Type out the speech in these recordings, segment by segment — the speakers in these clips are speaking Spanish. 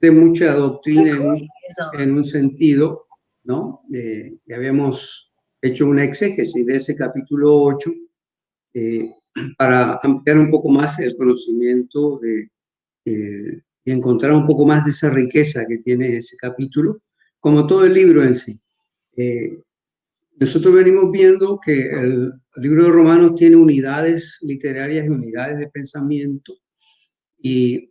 de mucha doctrina en un sentido, ¿no? Ya habíamos hecho una exégesis de ese capítulo 8 para ampliar un poco más el conocimiento y encontrar un poco más de esa riqueza que tiene ese capítulo, como todo el libro en sí. Nosotros venimos viendo que el libro de Romanos tiene unidades literarias y unidades de pensamiento, y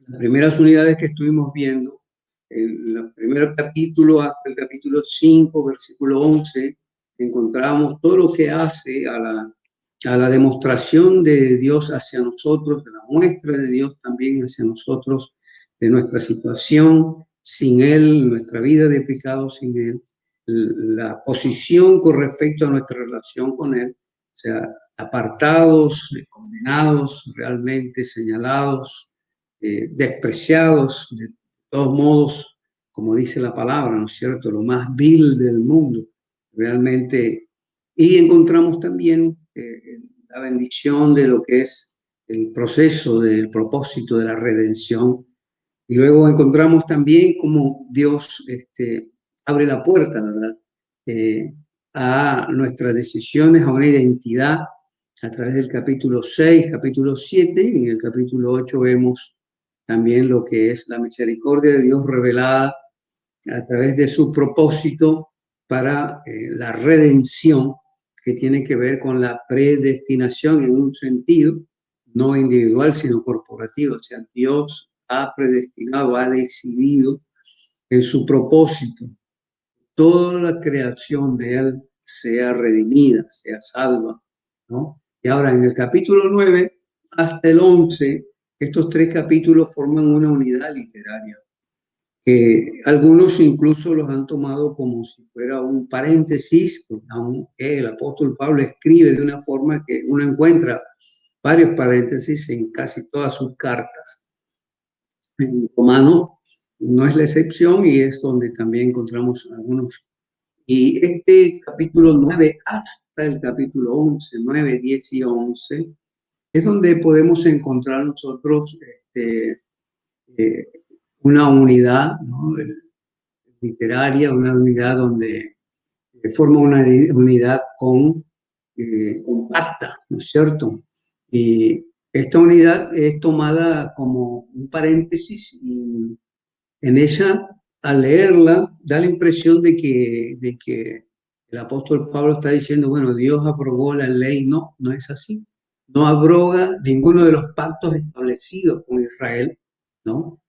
las primeras unidades que estuvimos viendo, en el primer capítulo hasta el capítulo 5, versículo 11, encontramos todo lo que hace a la demostración de Dios hacia nosotros, de la muestra de Dios también hacia nosotros, de nuestra situación sin Él, nuestra vida de pecado sin Él, la posición con respecto a nuestra relación con Él, o sea, apartados, condenados, realmente señalados, despreciados, de todos modos, como dice la palabra, ¿no es cierto?, lo más vil del mundo, realmente. Y encontramos también la bendición de lo que es el proceso del propósito de la redención. Y luego encontramos también cómo Dios abre la puerta, ¿verdad?, a nuestras decisiones, a una identidad a través del capítulo 6, capítulo 7, y en el capítulo 8 vemos también lo que es la misericordia de Dios revelada a través de su propósito para la redención, que tiene que ver con la predestinación en un sentido, no individual, sino corporativo. O sea, Dios ha predestinado, ha decidido en su propósito toda la creación de Él sea redimida, sea salva, ¿no? Y ahora en el capítulo 9 hasta el 11, estos tres capítulos forman una unidad literaria, que algunos incluso los han tomado como si fuera un paréntesis, porque aunque el apóstol Pablo escribe de una forma que uno encuentra varios paréntesis en casi todas sus cartas. En Romanos no es la excepción, y es donde también encontramos algunos. Y este capítulo 9 hasta el capítulo 11, 9, 10 y 11, es donde podemos encontrar nosotros eh, una unidad, ¿no?, literaria, una unidad donde forma una unidad compacta, ¿no es cierto? Y esta unidad es tomada como un paréntesis, y en ella, al leerla, da la impresión de que el apóstol Pablo está diciendo, bueno, Dios aprobó la ley. No, no es así. No abroga ninguno de los pactos establecidos con Israel, ¿no?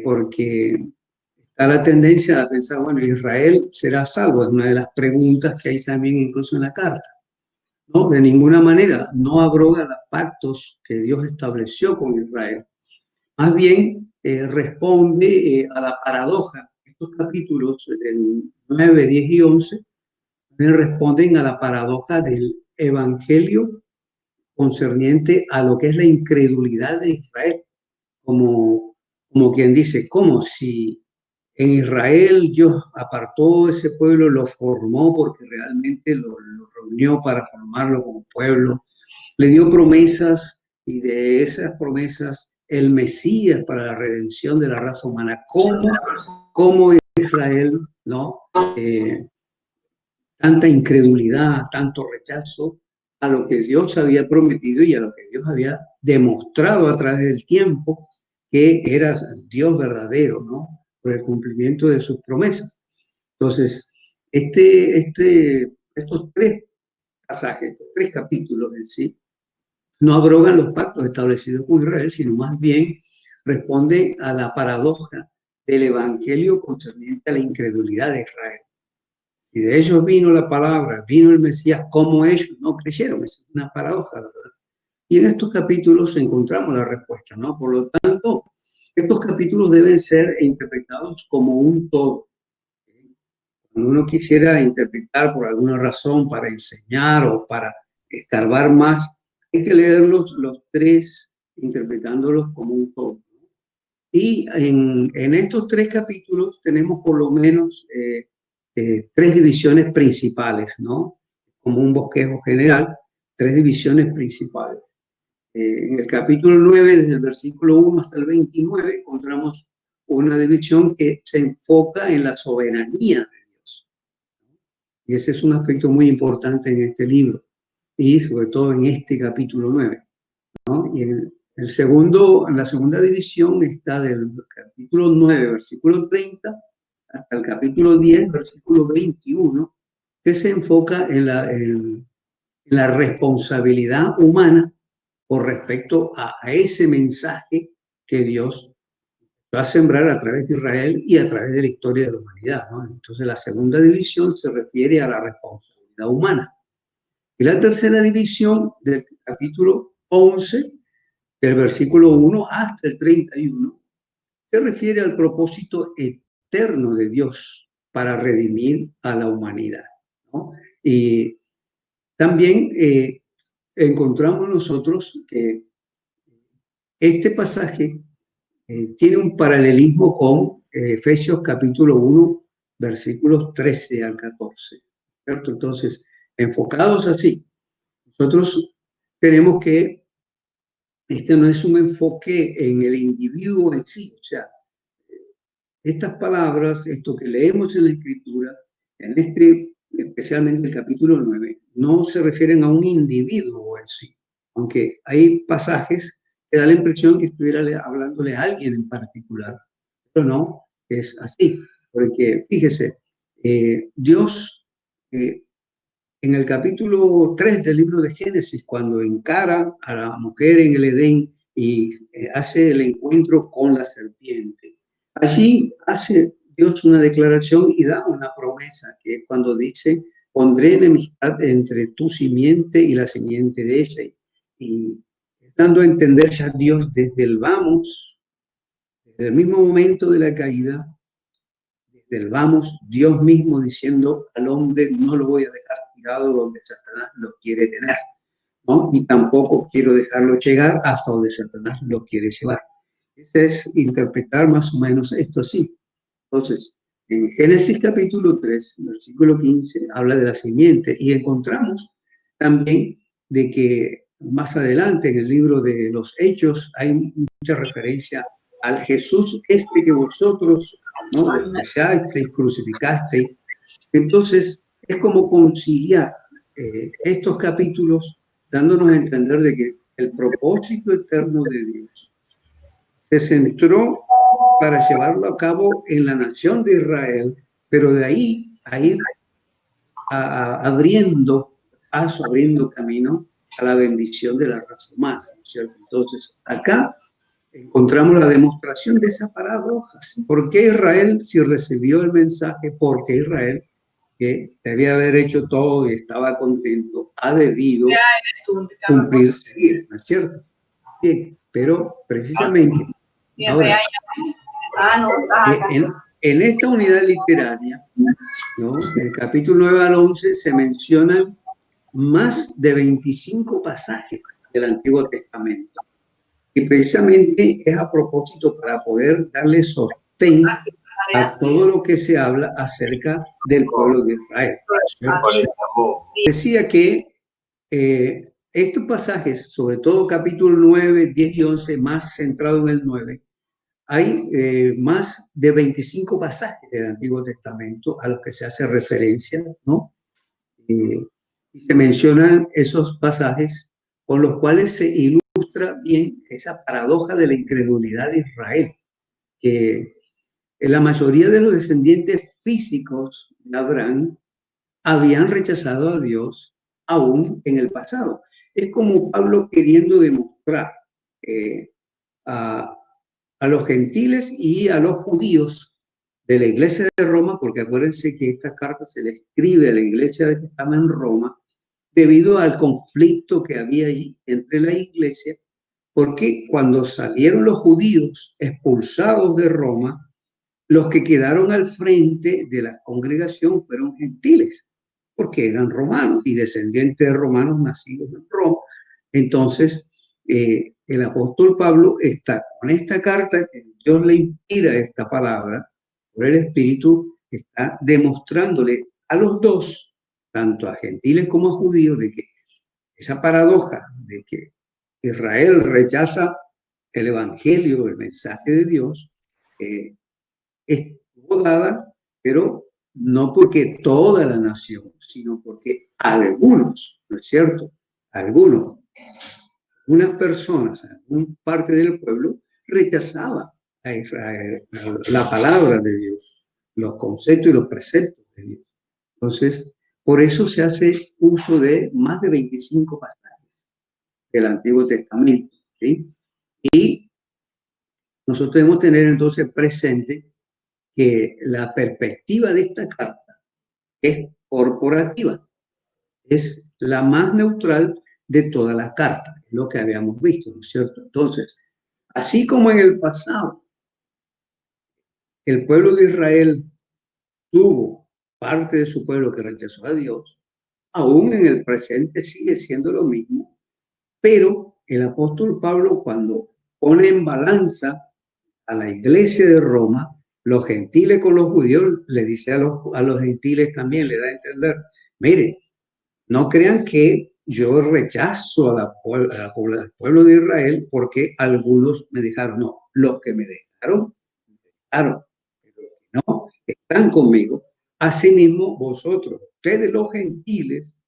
Porque está la tendencia a pensar, bueno, Israel será salvo. Es una de las preguntas que hay también incluso en la carta. No, de ninguna manera, no abroga los pactos que Dios estableció con Israel. Más bien responde a la paradoja. Estos capítulos del 9, 10 y 11 también responden a la paradoja del evangelio concerniente a lo que es la incredulidad de Israel. Como quien dice, ¿cómo si en Israel Dios apartó ese pueblo, lo formó porque realmente lo reunió para formarlo como pueblo, le dio promesas, y de esas promesas el Mesías para la redención de la raza humana? ¿Cómo Israel, ¿no? Tanta incredulidad, tanto rechazo a lo que Dios había prometido y a lo que Dios había demostrado a través del tiempo que era Dios verdadero, ¿no?, por el cumplimiento de sus promesas. Entonces, estos tres pasajes, estos tres capítulos en sí, no abrogan los pactos establecidos con Israel, sino más bien responden a la paradoja del evangelio concerniente a la incredulidad de Israel. Y de ellos vino la palabra, vino el Mesías, como ellos no creyeron. Es una paradoja, ¿verdad? Y en estos capítulos encontramos la respuesta, ¿no? Por lo tanto, estos capítulos deben ser interpretados como un todo. Cuando uno quisiera interpretar por alguna razón para enseñar o para escarbar más, hay que leerlos los tres, interpretándolos como un todo. Y en estos tres capítulos tenemos por lo menos tres divisiones principales, ¿no? Como un bosquejo general, tres divisiones principales. En el capítulo 9, desde el versículo 1 hasta el 29, encontramos una división que se enfoca en la soberanía de Dios. Y ese es un aspecto muy importante en este libro y sobre todo en este capítulo 9, ¿no? Y en la segunda división está del capítulo 9, versículo 30, hasta el capítulo 10, versículo 21, que se enfoca en la responsabilidad humana con respecto a ese mensaje que Dios va a sembrar a través de Israel y a través de la historia de la humanidad, ¿no? Entonces la segunda división se refiere a la responsabilidad humana. Y la tercera división del capítulo 11, del versículo 1 hasta el 31, se refiere al propósito eterno de Dios para redimir a la humanidad, ¿no? Y también encontramos nosotros que este pasaje tiene un paralelismo con Efesios capítulo 1, versículos 13 al 14, ¿cierto? Entonces, enfocados así, nosotros tenemos que, este no es un enfoque en el individuo en sí, o sea, estas palabras, esto que leemos en la Escritura, en especialmente el capítulo 9, no se refieren a un individuo en sí, aunque hay pasajes que da la impresión que estuviera hablándole a alguien en particular, pero no es así, porque fíjese, Dios en el capítulo 3 del libro de Génesis, cuando encara a la mujer en el Edén y hace el encuentro con la serpiente, allí hace Dios una declaración y da una promesa, que es cuando dice, pondré enemistad entre tu simiente y la simiente de ella. Y dando a entender ya Dios desde el vamos, desde el mismo momento de la caída, desde el vamos, Dios mismo diciendo al hombre, no lo voy a dejar tirado donde Satanás lo quiere tener, ¿no? Y tampoco quiero dejarlo llegar hasta donde Satanás lo quiere llevar. Ese es interpretar más o menos esto así. Entonces, en Génesis capítulo 3, versículo 15, habla de la simiente y encontramos también de que más adelante en el libro de los Hechos hay mucha referencia al Jesús este que vosotros, ¿no?, despreciasteis, crucificasteis. Entonces, es como conciliar estos capítulos dándonos a entender de que el propósito eterno de Dios se centró para llevarlo a cabo en la nación de Israel, pero de ahí a ir abriendo paso, abriendo camino a la bendición de la raza humana, ¿no es cierto? Entonces, acá encontramos la demostración de esa paradoja. ¿Por qué Israel, si recibió el mensaje, porque Israel, que debía haber hecho todo y estaba contento, ha debido cumplir, seguir, ¿no es cierto? Bien, pero precisamente ahora, en esta unidad literaria, ¿no?, del capítulo 9 al 11 se mencionan más de 25 pasajes del Antiguo Testamento. Y precisamente es a propósito para poder darle sostén a todo lo que se habla acerca del pueblo de Israel. Decía que estos pasajes, sobre todo capítulo 9, 10 y 11, más centrado en el 9, hay más de 25 pasajes del Antiguo Testamento a los que se hace referencia, ¿no? Y se mencionan esos pasajes con los cuales se ilustra bien esa paradoja de la incredulidad de Israel, que la mayoría de los descendientes físicos de Abraham habían rechazado a Dios aún en el pasado. Es como Pablo queriendo demostrar eh, a, a los gentiles y a los judíos de la iglesia de Roma, porque acuérdense que esta carta se le escribe a la iglesia que estaba en Roma, debido al conflicto que había allí entre la iglesia, porque cuando salieron los judíos expulsados de Roma, los que quedaron al frente de la congregación fueron gentiles, porque eran romanos y descendientes de romanos nacidos en Roma. Entonces, el apóstol Pablo está con esta carta que Dios le inspira esta palabra por el Espíritu, está demostrándole a los dos, tanto a gentiles como a judíos, de que esa paradoja de que Israel rechaza el evangelio, el mensaje de Dios, estuvo dada, pero no porque toda la nación, sino porque algunos, ¿no es cierto? Algunos, unas personas, una parte del pueblo rechazaban a Israel, la palabra de Dios, los conceptos y los preceptos de Dios. Entonces, por eso se hace uso de más de 25 pasajes del Antiguo Testamento, ¿sí? Y nosotros debemos tener entonces presente que la perspectiva de esta carta es corporativa, es la más neutral de todas las cartas, es lo que habíamos visto, ¿no es cierto? Entonces, así como en el pasado el pueblo de Israel tuvo parte de su pueblo que rechazó a Dios, aún en el presente sigue siendo lo mismo, pero el apóstol Pablo cuando pone en balanza a la iglesia de Roma, los gentiles con los judíos, le dice a los gentiles también, le da a entender, mire, no crean que yo rechazo al pueblo de Israel porque algunos me dejaron, no, los que me dejaron, claro, no, están conmigo. Asimismo, vosotros, ustedes los gentiles,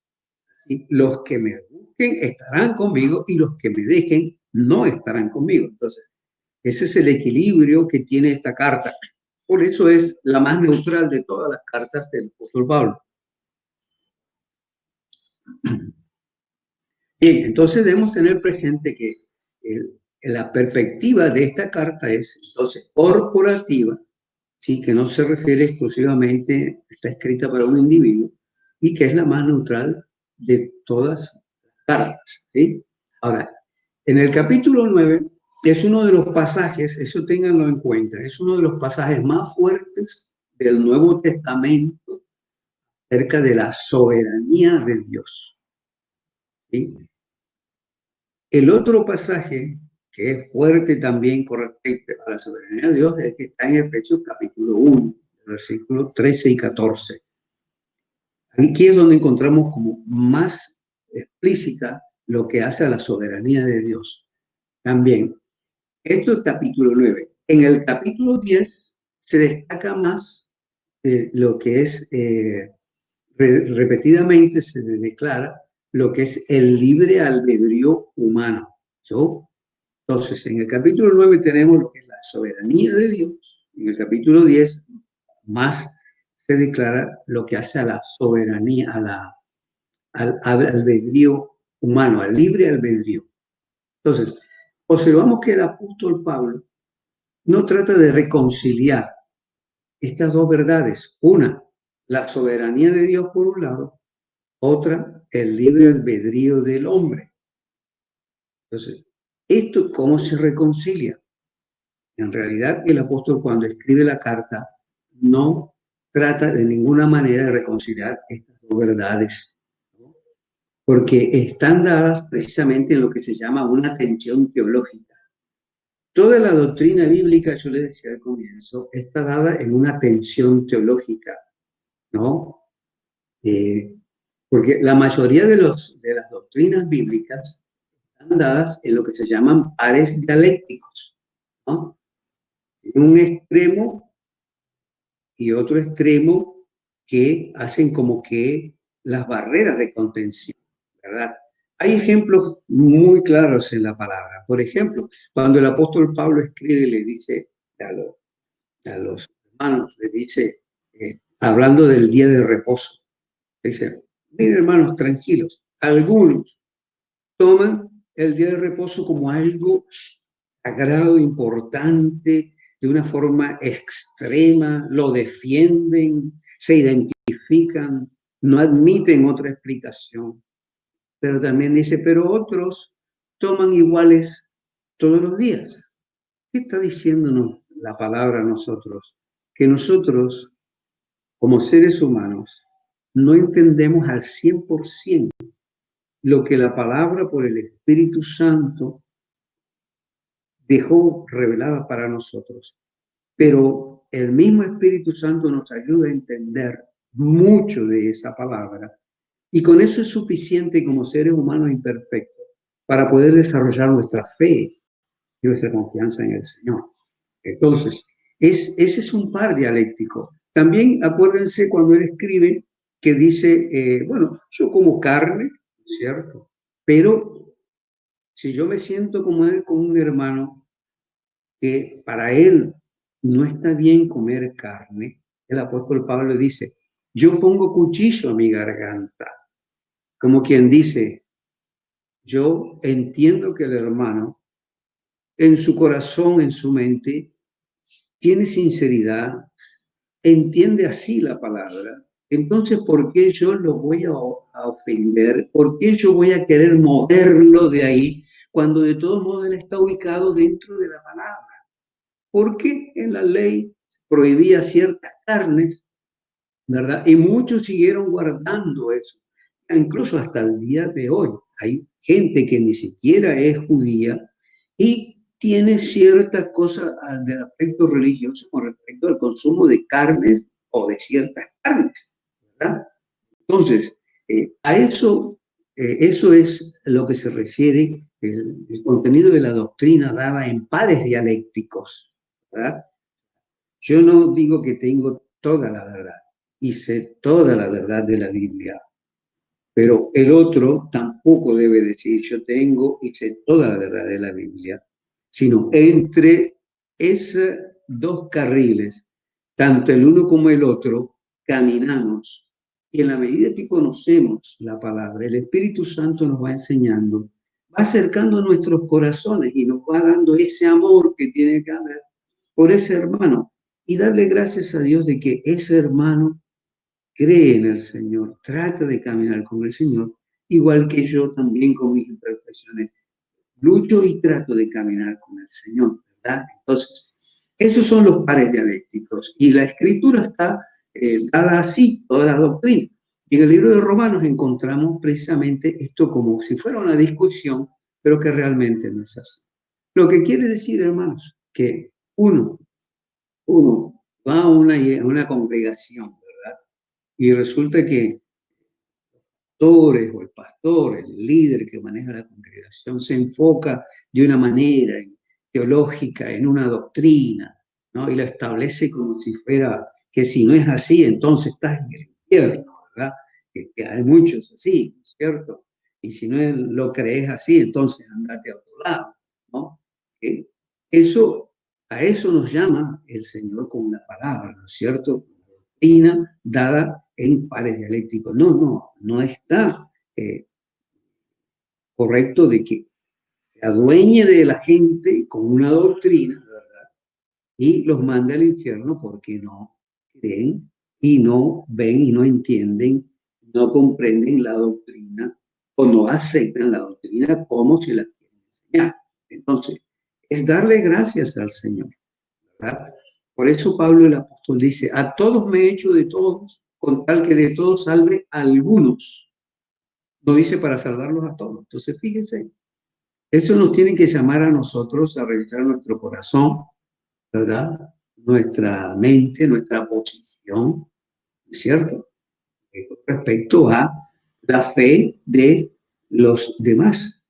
¿sí? Los que me busquen estarán conmigo y los que me dejen no estarán conmigo. Entonces, ese es el equilibrio que tiene esta carta. Por eso es la más neutral de todas las cartas del apóstol Pablo. Bien, entonces debemos tener presente que la perspectiva de esta carta es entonces corporativa, ¿sí? Que no se refiere exclusivamente, está escrita para un individuo y que es la más neutral de todas las cartas, ¿sí? Ahora, en el capítulo 9 es uno de los pasajes, eso ténganlo en cuenta, es uno de los pasajes más fuertes del Nuevo Testamento acerca de la soberanía de Dios, ¿sí? El otro pasaje que es fuerte también con respecto a la soberanía de Dios es que está en Efesios capítulo 1, versículos 13 y 14. Aquí es donde encontramos como más explícita lo que hace a la soberanía de Dios. También, esto es capítulo 9. En el capítulo 10 se destaca más lo que es, repetidamente se declara lo que es el libre albedrío humano. ¿So? Entonces, en el capítulo 9 tenemos lo que es la soberanía de Dios. En el capítulo 10 más se declara lo que hace a la soberanía, al albedrío humano, al libre albedrío. Entonces, observamos que el apóstol Pablo no trata de reconciliar estas dos verdades. Una, la soberanía de Dios por un lado, otra, el libre albedrío del hombre. Entonces, ¿esto cómo se reconcilia? En realidad, el apóstol cuando escribe la carta no trata de ninguna manera de reconciliar estas dos verdades, ¿no? Porque están dadas precisamente en lo que se llama una tensión teológica. Toda la doctrina bíblica, yo les decía al comienzo, está dada en una tensión teológica, ¿no? Porque la mayoría de las doctrinas bíblicas están dadas en lo que se llaman pares dialécticos, ¿no? En un extremo y otro extremo que hacen como que las barreras de contención, ¿verdad? Hay ejemplos muy claros en la palabra. Por ejemplo, cuando el apóstol Pablo escribe, le dice a los hermanos, le dice, hablando del día de reposo, dice, miren hermanos, tranquilos, algunos toman el día de reposo como algo sagrado, importante, de una forma extrema, lo defienden, se identifican, no admiten otra explicación. Pero también dice, pero otros toman iguales todos los días. ¿Qué está diciéndonos la palabra a nosotros? Que nosotros, como seres humanos, no entendemos al 100% lo que la palabra por el Espíritu Santo dejó revelada para nosotros. Pero el mismo Espíritu Santo nos ayuda a entender mucho de esa palabra y con eso es suficiente como seres humanos imperfectos para poder desarrollar nuestra fe y nuestra confianza en el Señor. Entonces, Ese es un par dialéctico. También acuérdense cuando él escribe que dice, bueno, yo como carne, ¿cierto? Pero si yo me siento como él, con un hermano que para él no está bien comer carne, el apóstol Pablo dice, yo pongo cuchillo a mi garganta, como quien dice, yo entiendo que el hermano en su corazón, en su mente, tiene sinceridad, entiende así la palabra. Entonces, ¿por qué yo lo voy a ofender? ¿Por qué yo voy a querer moverlo de ahí cuando de todos modos él está ubicado dentro de la palabra? Porque en la ley prohibía ciertas carnes, ¿verdad? Y muchos siguieron guardando eso. Incluso hasta el día de hoy hay gente que ni siquiera es judía y tiene ciertas cosas del aspecto religioso con respecto al consumo de carnes o de ciertas carnes, ¿verdad? Entonces, a eso, eso es lo que se refiere el contenido de la doctrina dada en pares dialécticos, ¿verdad? Yo no digo que tengo toda la verdad y sé toda la verdad de la Biblia, pero el otro tampoco debe decir yo tengo y sé toda la verdad de la Biblia, sino entre esos dos carriles, tanto el uno como el otro, caminamos. Y en la medida que conocemos la palabra, el Espíritu Santo nos va enseñando, va acercando nuestros corazones y nos va dando ese amor que tiene que haber por ese hermano y darle gracias a Dios de que ese hermano cree en el Señor, trata de caminar con el Señor, igual que yo también con mis imperfecciones. Lucho y trato de caminar con el Señor, ¿verdad? Entonces, esos son los pares dialécticos y la escritura está dada así, toda la doctrina. Y en el libro de Romanos encontramos precisamente esto como si fuera una discusión, pero que realmente no es así. Lo que quiere decir, hermanos, que uno va a una congregación, ¿verdad? Y resulta que pastores o el pastor, el líder que maneja la congregación, se enfoca de una manera teológica en una doctrina, ¿no? Y la establece como si fuera que si no es así, entonces estás en el infierno, ¿verdad? Que hay muchos así, ¿cierto? Y si no lo crees así, entonces andate a otro lado, ¿no? Eh, Eso, a eso nos llama el Señor con una palabra, ¿no es cierto? Doctrina dada en pares dialécticos. No está eh, correcto de que se adueñe de la gente con una doctrina, ¿verdad? Y los mande al infierno porque no creen y no ven y no entienden, no comprenden la doctrina o no aceptan la doctrina como se la quieren enseñar. Entonces, es darle gracias al Señor, ¿verdad? Por eso Pablo el apóstol dice, a todos me he hecho de todos, con tal que de todos salve a algunos. No dice para salvarlos a todos. Entonces, fíjense, eso nos tiene que llamar a nosotros a revisar nuestro corazón, ¿verdad? Nuestra mente, nuestra posición, ¿cierto? Respecto a la fe de los demás.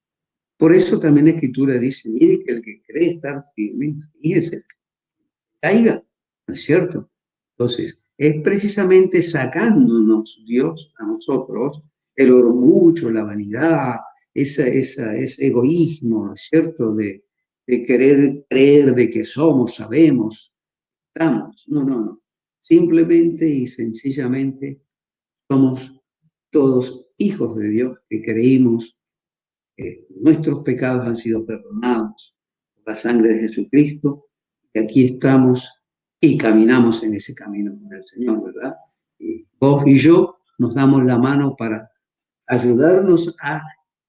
Por eso también la Escritura dice, mire que el que cree estar firme, fíjese, caiga, ¿no es cierto? Entonces, es precisamente sacándonos Dios a nosotros el orgullo, la vanidad, ese egoísmo, ¿no es cierto? De querer creer de que somos, sabemos, estamos. No. Simplemente y sencillamente somos todos hijos de Dios que creímos que nuestros pecados han sido perdonados por la sangre de Jesucristo, y aquí estamos y caminamos en ese camino con el Señor, ¿verdad? Y vos y yo nos damos la mano para ayudarnos a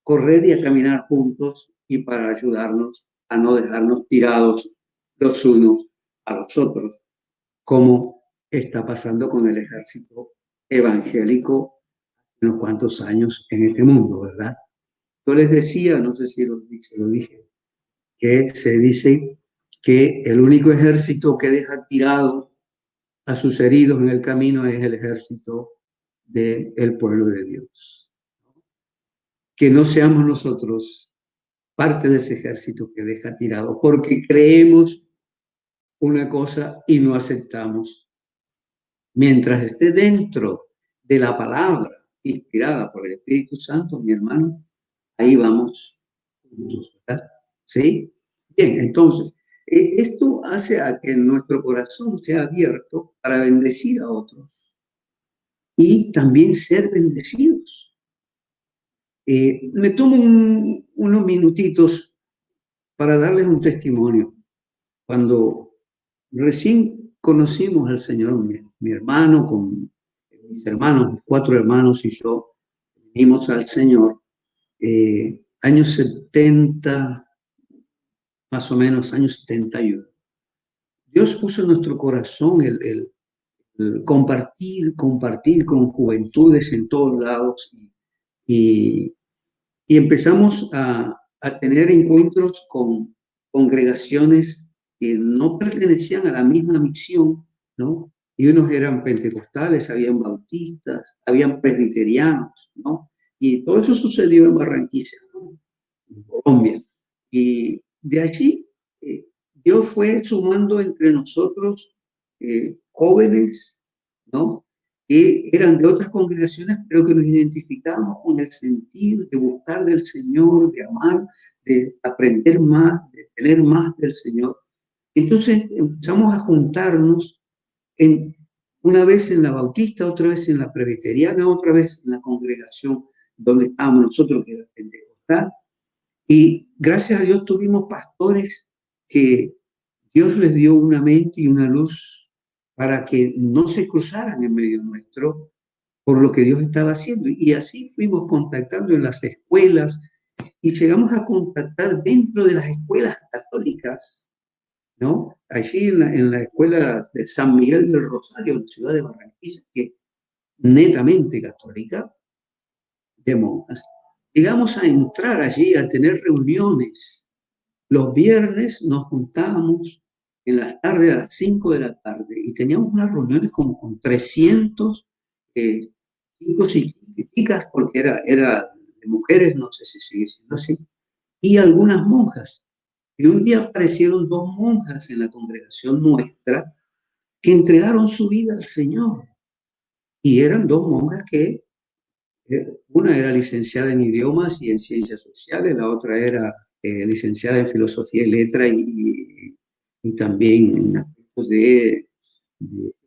correr y a caminar juntos y para ayudarnos a no dejarnos tirados los unos a los otros, como está pasando con el ejército evangélico unos cuantos años en este mundo, ¿verdad? Yo les decía, no sé si lo dije, que se dice que el único ejército que deja tirado a sus heridos en el camino es el ejército del pueblo de Dios. Que no seamos nosotros parte de ese ejército que deja tirado, porque creemos una cosa y no aceptamos. Mientras esté dentro de la palabra inspirada por el Espíritu Santo, mi hermano, ahí vamos juntos, ¿verdad? ¿Sí? Bien, entonces, esto hace a que nuestro corazón sea abierto para bendecir a otros y también ser bendecidos. Me tomo unos minutitos para darles un testimonio. Cuando recién conocimos al Señor, mi hermano, con mis hermanos, mis 4 hermanos y yo, vinimos al Señor, años 70, más o menos, años 71. Dios puso en nuestro corazón el compartir con juventudes en todos lados y, y empezamos a tener encuentros con congregaciones que no pertenecían a la misma misión, ¿no? Y unos eran pentecostales, habían bautistas, habían presbiterianos, ¿no? Y todo eso sucedió en Barranquilla, ¿no? En Colombia. Y de allí Dios fue sumando entre nosotros jóvenes, ¿no? Que eran de otras congregaciones, pero que nos identificábamos con el sentido de buscar del Señor, de amar, de aprender más, de tener más del Señor. Entonces empezamos a juntarnos en, una vez en la bautista, otra vez en la presbiteriana, otra vez en la congregación donde estábamos nosotros, que era pentecostal. Y gracias a Dios tuvimos pastores que Dios les dio una mente y una luz para que no se cruzaran en medio nuestro por lo que Dios estaba haciendo. Y así fuimos contactando en las escuelas y llegamos a contactar dentro de las escuelas católicas, ¿no? Allí en la escuela de San Miguel del Rosario, en la ciudad de Barranquilla, que es netamente católica, de monjas. Llegamos a entrar allí, a tener reuniones. Los viernes nos juntábamos en las tardes a las 5 de la tarde y teníamos unas reuniones como con 300 chicos y chicas, porque era de mujeres, no sé si sigue siendo así, y algunas monjas. Y un día aparecieron 2 monjas en la congregación nuestra que entregaron su vida al Señor. Y eran 2 monjas que una era licenciada en idiomas y en ciencias sociales, la otra era licenciada en filosofía y letra y también en aspectos de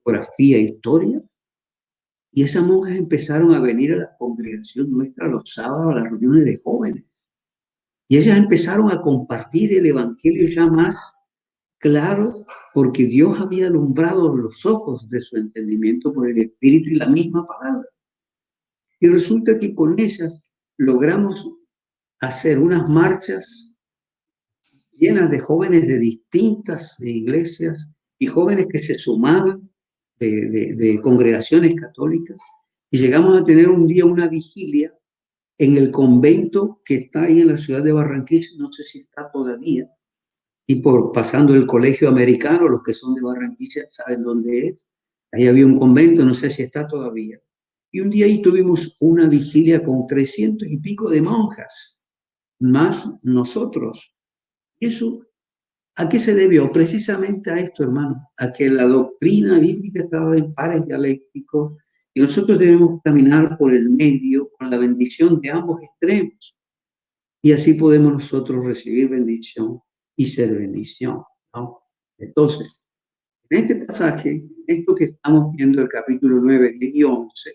geografía e historia. Y esas monjas empezaron a venir a la congregación nuestra los sábados a las reuniones de jóvenes. Y ellas empezaron a compartir el evangelio ya más claro, porque Dios había alumbrado los ojos de su entendimiento por el Espíritu y la misma palabra. Y resulta que con ellas logramos hacer unas marchas llenas de jóvenes de distintas iglesias y jóvenes que se sumaban de congregaciones católicas. Y llegamos a tener un día una vigilia en el convento que está ahí en la ciudad de Barranquilla, no sé si está todavía, y por pasando el colegio americano, los que son de Barranquilla saben dónde es. Ahí había un convento, no sé si está todavía. Y un día ahí tuvimos una vigilia con 300 y pico de monjas, más nosotros. ¿Eso a qué se debió? Precisamente a esto, hermano, a que la doctrina bíblica estaba en pares dialécticos y nosotros debemos caminar por el medio con la bendición de ambos extremos. Y así podemos nosotros recibir bendición y ser bendición, ¿no? Entonces, en este pasaje, esto que estamos viendo, el capítulo 9, 10 y 11,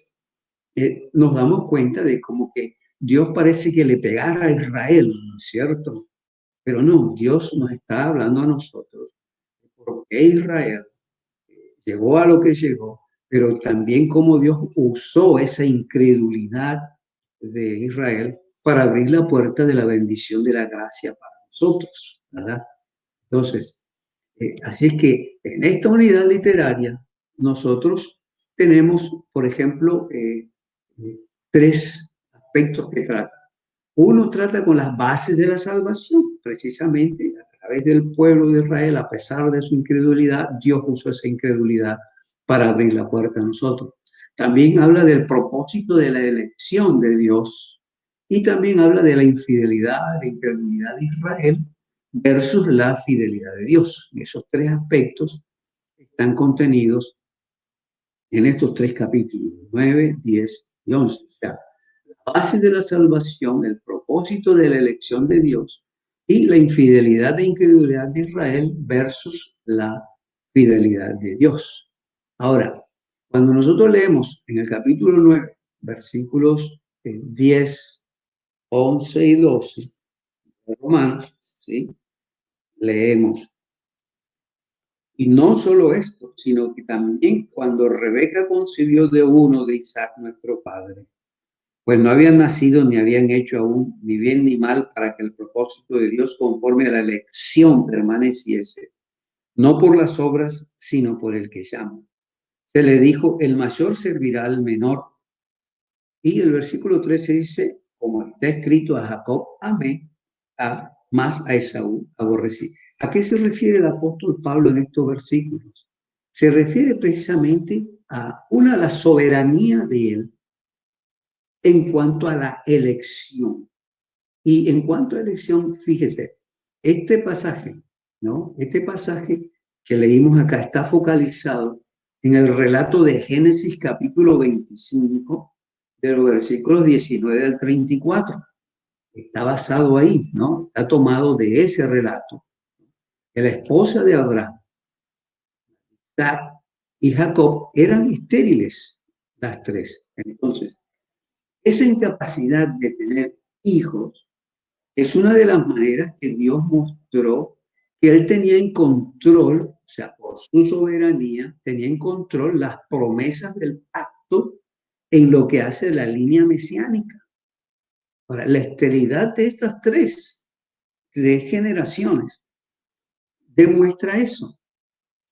nos damos cuenta de como que Dios parece que le pegara a Israel, ¿no es cierto? Pero no, Dios nos está hablando a nosotros. Porque Israel llegó a lo que llegó, pero también cómo Dios usó esa incredulidad de Israel para abrir la puerta de la bendición de la gracia para nosotros, ¿verdad? Entonces, así es que en esta unidad literaria nosotros tenemos, por ejemplo, 3 aspectos que trata. Uno trata con las bases de la salvación, precisamente a través del pueblo de Israel, a pesar de su incredulidad, Dios usó esa incredulidad para abrir la puerta a nosotros. También habla del propósito de la elección de Dios y también habla de la infidelidad, la incredulidad de Israel versus la fidelidad de Dios. Esos tres aspectos están contenidos en estos tres capítulos, 9, 10 y 11. O sea, la base de la salvación, el propósito de la elección de Dios y la infidelidad e incredulidad de Israel versus la fidelidad de Dios. Ahora, cuando nosotros leemos en el capítulo 9, versículos 10, 11 y 12 de Romanos, ¿sí? Leemos. Y no solo esto, sino que también cuando Rebeca concibió de uno de Isaac, nuestro padre, pues no habían nacido ni habían hecho aún ni bien ni mal para que el propósito de Dios conforme a la elección permaneciese, no por las obras, sino por el que llama. Se le dijo, el mayor servirá al menor. Y el versículo 13 dice, como está escrito, a Jacob amé, más a Esaú aborrecí. ¿A qué se refiere el apóstol Pablo en estos versículos? Se refiere precisamente a la soberanía de él en cuanto a la elección. Y en cuanto a elección, fíjese, este pasaje, ¿no? Este pasaje que leímos acá está focalizado en el relato de Génesis capítulo 25, de los versículos 19 al 34. Está basado ahí, ¿no? Está tomado de ese relato. Que la esposa de Abraham, Isaac y Jacob, eran estériles, las tres. Entonces, esa incapacidad de tener hijos es una de las maneras que Dios mostró que Él tenía en control, o sea, por su soberanía, tenía en control las promesas del pacto en lo que hace la línea mesiánica. Ahora, la esterilidad de estas tres generaciones demuestra eso.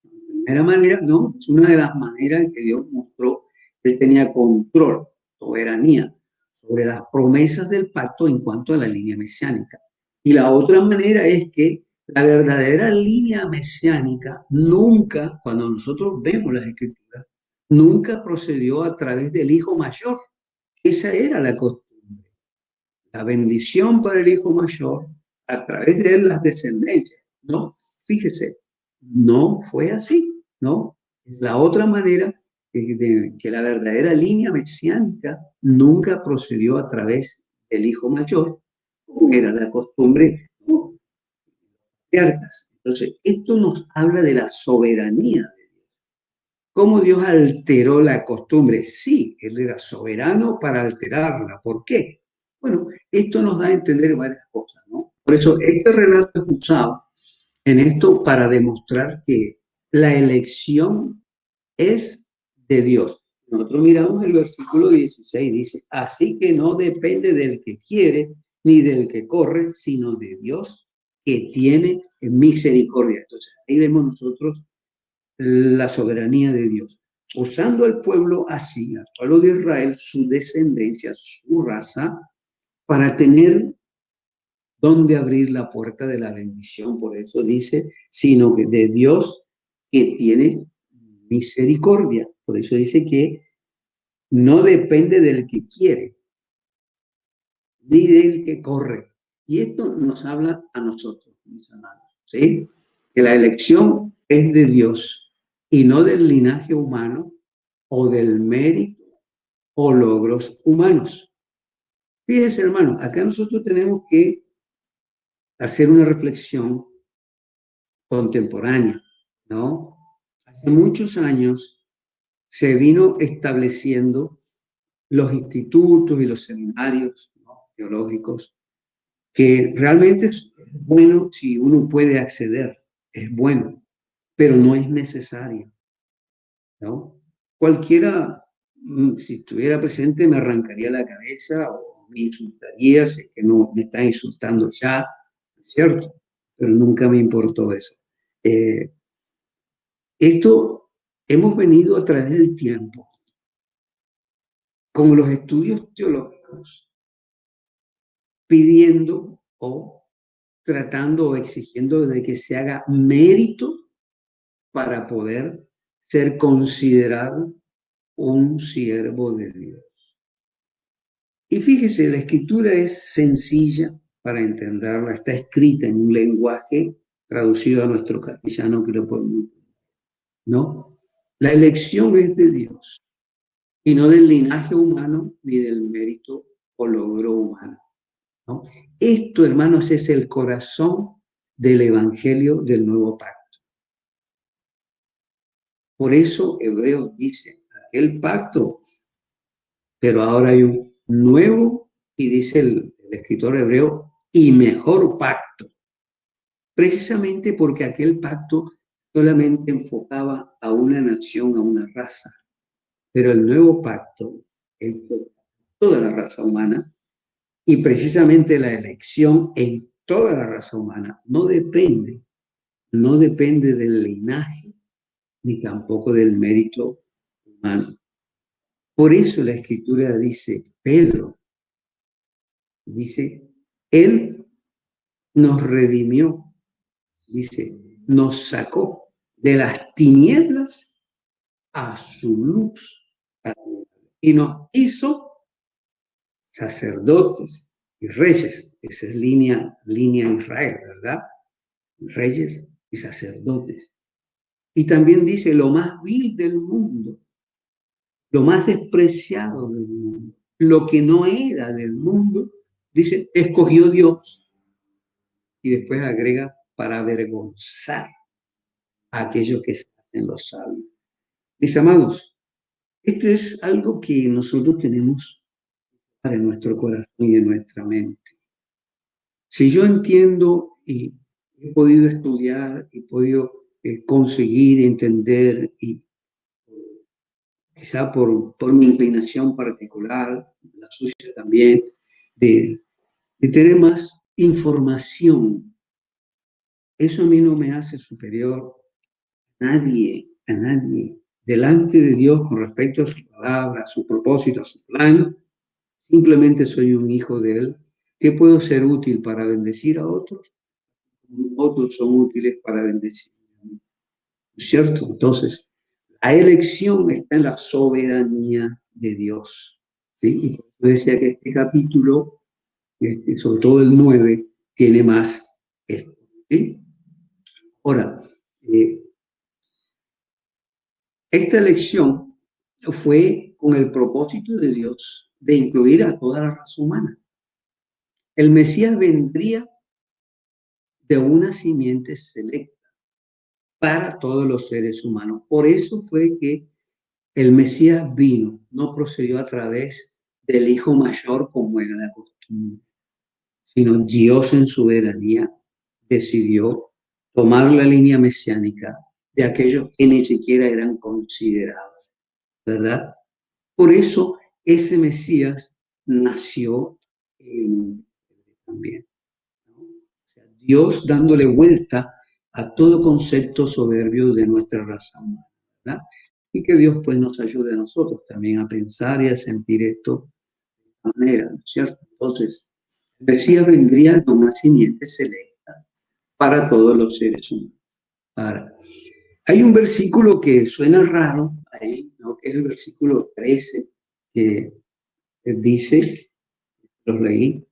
De primera manera, no, es una de las maneras en que Dios mostró que Él tenía control, soberanía sobre las promesas del pacto en cuanto a la línea mesiánica. Y la otra manera es que la verdadera línea mesiánica nunca, cuando nosotros vemos las escrituras, nunca procedió a través del hijo mayor. Esa era la costumbre. La bendición para el hijo mayor, a través de él las descendencias. No, fíjese, no fue así, ¿no? Es la otra manera que la verdadera línea mesiánica nunca procedió a través del hijo mayor, como era la costumbre, ¿no? Entonces, esto nos habla de la soberanía. ¿Cómo Dios alteró la costumbre? Sí, Él era soberano para alterarla. ¿Por qué? Bueno, esto nos da a entender varias cosas, ¿no? Por eso este relato es usado en esto para demostrar que la elección es de Dios. Nosotros miramos el versículo 16, dice, así que no depende del que quiere ni del que corre, sino de Dios que tiene misericordia. Entonces, ahí vemos nosotros la soberanía de Dios, usando al pueblo así, al pueblo de Israel, su descendencia, su raza, para tener donde abrir la puerta de la bendición. Por eso dice, sino que de Dios que tiene misericordia. Por eso dice que no depende del que quiere, ni del que corre. Y esto nos habla a nosotros, mis hermanos, ¿sí? Que la elección es de Dios y no del linaje humano o del mérito o logros humanos. Fíjense, hermano, acá nosotros tenemos que hacer una reflexión contemporánea, ¿no? Hace muchos años se vino estableciendo los institutos y los seminarios, ¿no?, teológicos, que realmente es bueno si uno puede acceder, es bueno, pero no es necesario, ¿no? Cualquiera, si estuviera presente, me arrancaría la cabeza o me insultaría, sé que no me está insultando ya, es cierto, pero nunca me importó eso. Eh, Esto hemos venido a través del tiempo, con los estudios teológicos, pidiendo o tratando o exigiendo de que se haga mérito para poder ser considerado un siervo de Dios. Y fíjese, la escritura es sencilla, para entenderla. Está escrita en un lenguaje traducido a nuestro castellano que lo podemos, ¿no? La elección es de Dios y no del linaje humano ni del mérito o logro humano, ¿no? Esto, hermanos, es el corazón del Evangelio del Nuevo Pacto. Por eso Hebreos dice, aquel pacto, pero ahora hay un nuevo, y dice el escritor hebreo, y mejor pacto. Precisamente porque aquel pacto solamente enfocaba a una nación, a una raza. Pero el nuevo pacto enfoca a toda la raza humana y precisamente la elección en toda la raza humana no depende del linaje ni tampoco del mérito humano. Por eso la escritura dice, Pedro dice, Él nos redimió, dice, nos sacó de las tinieblas a su luz y nos hizo sacerdotes y reyes. Esa es línea Israel, ¿verdad? Reyes y sacerdotes. Y también dice lo más vil del mundo, lo más despreciado del mundo, lo que no era del mundo, dice, escogió Dios. Y después agrega, para avergonzar a aquellos que se hacen los sabios. Mis amados, esto es algo que nosotros tenemos en nuestro corazón y en nuestra mente. Si yo entiendo y he podido estudiar, he podido conseguir entender, y quizá por mi inclinación particular, la suya también, de tener más información, eso a mí no me hace superior a nadie, delante de Dios con respecto a su palabra, a su propósito, a su plan. Simplemente soy un hijo de Él que puedo ser útil para bendecir a otros. Otros son útiles para bendecir, ¿cierto? Entonces, la elección está en la soberanía de Dios, ¿sí? Y yo decía que este capítulo, sobre todo el 9, tiene más esto, ¿sí? Ahora, eh, esta elección fue con el propósito de Dios de incluir a toda la raza humana. El Mesías vendría de una simiente selecta para todos los seres humanos. Por eso fue que el Mesías vino, no procedió a través del hijo mayor como era la costumbre, sino Dios en su soberanía decidió tomar la línea mesiánica de aquellos que ni siquiera eran considerados, ¿verdad? Por eso ese Mesías nació también, ¿no? O sea, Dios dándole vuelta a todo concepto soberbio de nuestra raza humana, ¿verdad? Y que Dios pues nos ayude a nosotros también a pensar y a sentir esto de esta manera, ¿no es cierto? Entonces, el Mesías vendría de una simiente selecta para todos los seres humanos. Para. Hay un versículo que suena raro ahí, ¿no? Que es el versículo 13, que dice, los leí,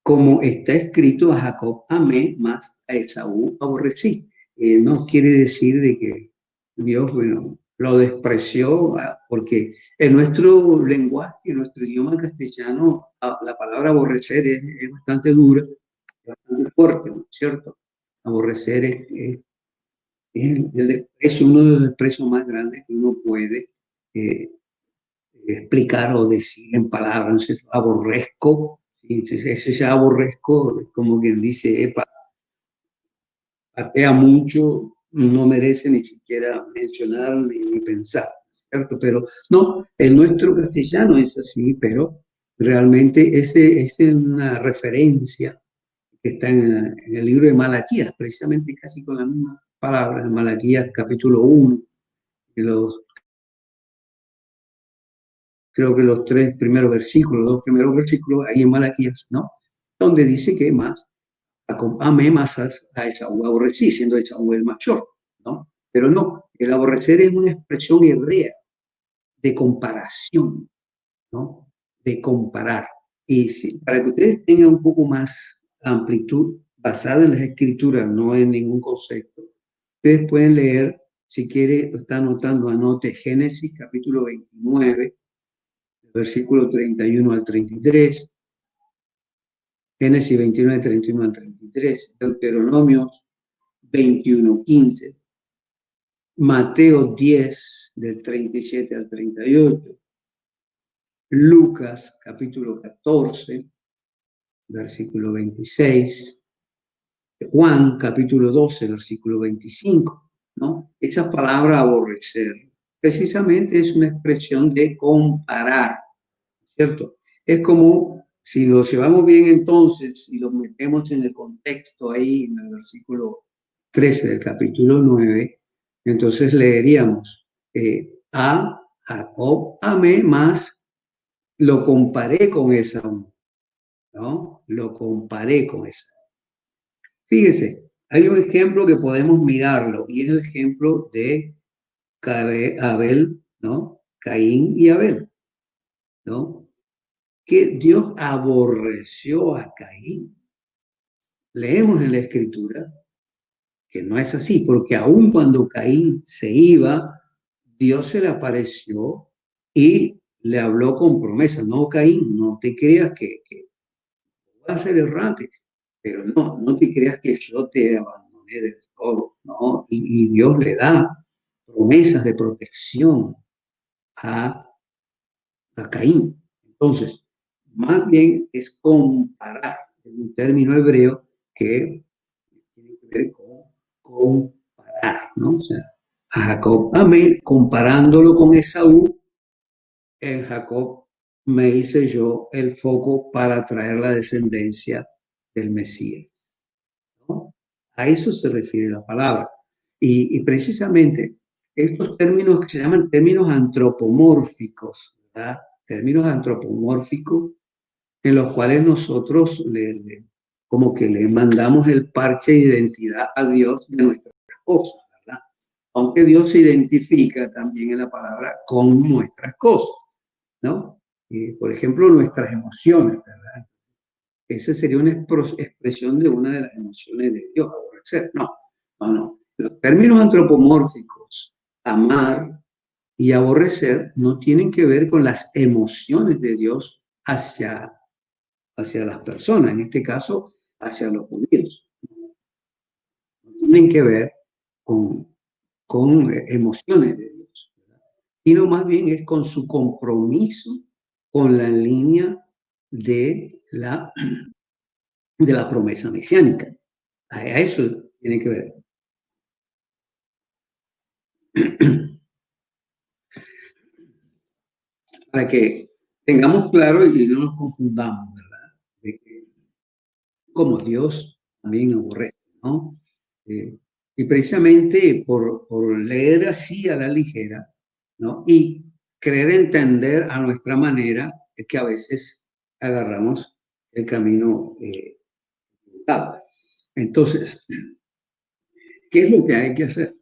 como está escrito, a Jacob amé, más a Esaú aborrecí. No quiere decir de que Dios, bueno, lo despreció, porque en nuestro lenguaje, en nuestro idioma castellano, la palabra aborrecer es bastante dura, es bastante fuerte, ¿no es cierto? Aborrecer es el desprecio, uno de los desprecios más grandes que uno puede eh, explicar o decir en palabras. Entonces, aborrezco, ¿sí? Ese ya aborrezco, como quien dice, patea mucho, no merece ni siquiera mencionar ni pensar, ¿cierto? Pero no, en nuestro castellano es así, pero realmente ese es una referencia que está en el libro de Malaquías, precisamente casi con la misma palabra, en Malaquías capítulo 1, de los, creo que los tres primeros versículos, los dos primeros versículos, ahí en Malaquías, ¿no? Donde dice que más, amé más a Esaú, aborrecí, siendo Esaú el mayor, ¿no? Pero no, el aborrecer es una expresión hebrea de comparación, ¿no? De comparar. Y para que ustedes tengan un poco más amplitud basada en las escrituras, no en ningún concepto, ustedes pueden leer, si quiere, está anotando, anote Génesis capítulo 29, versículo 31 al 33, Génesis 29, 31 al 33, Deuteronomio 21, 15, Mateo 10, del 37 al 38, Lucas capítulo 14, versículo 26, Juan capítulo 12, versículo 25, ¿no? Esa palabra aborrecer precisamente es una expresión de comparar, ¿cierto? Es como si lo llevamos bien entonces y lo metemos en el contexto ahí en el versículo 13 del capítulo 9, entonces leeríamos, a Jacob amé, más lo comparé con Esaú, ¿no? Lo comparé con Esaú. Fíjese, hay un ejemplo que podemos mirarlo y es el ejemplo de Abel, ¿no? Caín y Abel, ¿no? Que Dios aborreció a Caín. Leemos en la escritura que no es así, porque aun cuando Caín se iba, Dios se le apareció y le habló con promesa. No, Caín, no te creas que vas a ser errante, pero no te creas que yo te abandoné del todo, ¿no? Y Dios le da promesas de protección a, a Caín. Entonces, más bien es comparar, es un término hebreo que tiene que ver con comparar, ¿no? O sea, a Jacob amé, comparándolo con Esaú, en Jacob me hice yo el foco para traer la descendencia del Mesías, ¿no? A eso se refiere la palabra. Y precisamente estos términos que se llaman términos antropomórficos, ¿verdad? Términos antropomórficos en los cuales nosotros como que le mandamos el parche de identidad a Dios de nuestras cosas, ¿verdad? Aunque Dios se identifica también en la palabra con nuestras cosas, ¿no? Por ejemplo, nuestras emociones, ¿verdad? Esa sería una expresión de una de las emociones de Dios, aborrecer. No, no, no. Los términos antropomórficos, amar y aborrecer, no tienen que ver con las emociones de Dios hacia las personas, en este caso, hacia los judíos. No tienen que ver con emociones de Dios, ¿verdad? Sino más bien es con su compromiso con la línea de la promesa mesiánica. A eso tiene que ver. Para que tengamos claro y no nos confundamos, ¿verdad? De que como Dios también aborrece, ¿no? Y precisamente por leer así a la ligera, ¿no? Y creer entender a nuestra manera, es que a veces agarramos el camino equivocado. Entonces, ¿qué es lo que hay que hacer?